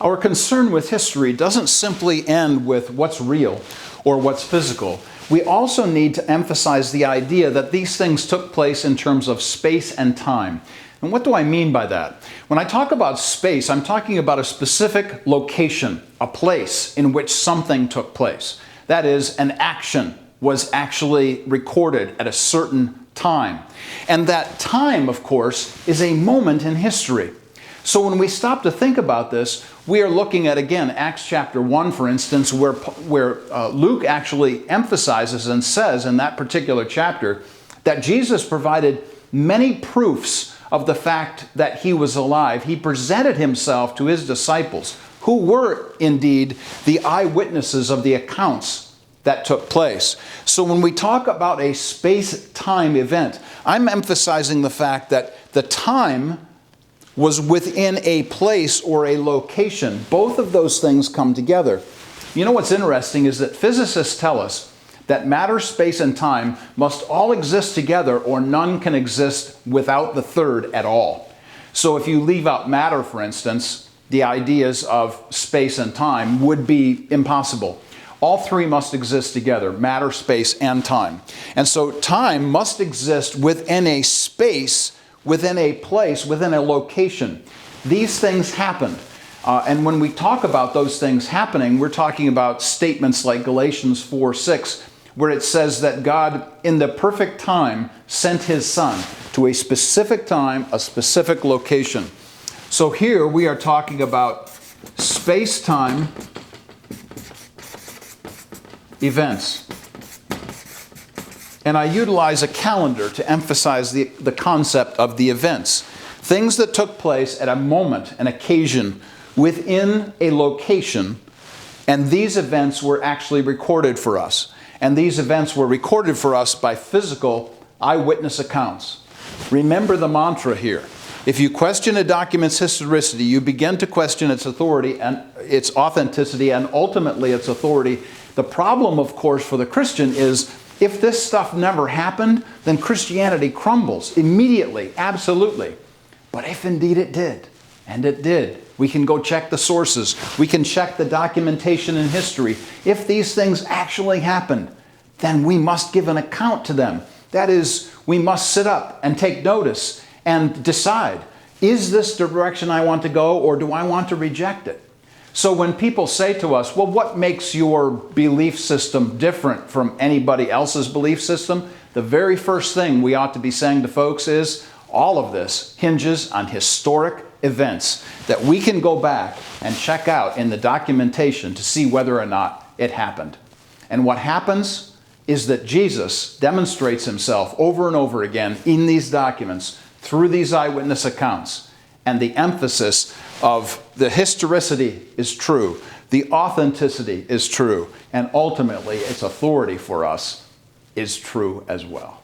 Our concern with history doesn't simply end with what's real or what's physical. We also need to emphasize the idea that these things took place in terms of space and time. And what do I mean by that? When I talk about space, I'm talking about a specific location, a place in which something took place. That is, an action was actually recorded at a certain time. And that time, of course, is a moment in history. So when we stop to think about this, we are looking at, again, Acts chapter 1, for instance, where Luke actually emphasizes and says in that particular chapter that Jesus provided many proofs of the fact that he was alive. He presented himself to his disciples, who were indeed the eyewitnesses of the accounts that took place. So when we talk about a space-time event, I'm emphasizing the fact that the time was within a place or a location. Both of those things come together. You know what's interesting is that physicists tell us that matter, space, and time must all exist together, or none can exist without the third at all. So if you leave out matter, for instance, the ideas of space and time would be impossible. All three must exist together, matter, space, and time. And so time must exist within a space, within a place, within a location. These things happened. And when we talk about those things happening, we're talking about statements like Galatians 4:6, where it says that God, in the perfect time, sent his Son to a specific time, a specific location. So here we are talking about space-time events. And I utilize a calendar to emphasize the concept of the events. Things that took place at a moment, an occasion, within a location, and these events were actually recorded for us. And these events were recorded for us by physical eyewitness accounts. Remember the mantra here. If you question a document's historicity, you begin to question its authority and its authenticity and ultimately its authority. The problem, of course, for the Christian is if this stuff never happened, then Christianity crumbles immediately, absolutely. But if indeed it did, and it did, we can go check the sources. We can check the documentation in history. If these things actually happened, then we must give an account to them. That is, we must sit up and take notice and decide, is this the direction I want to go, or do I want to reject it? So when people say to us, well, what makes your belief system different from anybody else's belief system? The very first thing we ought to be saying to folks is, all of this hinges on historic events that we can go back and check out in the documentation to see whether or not it happened. And what happens is that Jesus demonstrates himself over and over again in these documents through these eyewitness accounts. And the emphasis of the historicity is true, the authenticity is true, and ultimately its authority for us is true as well.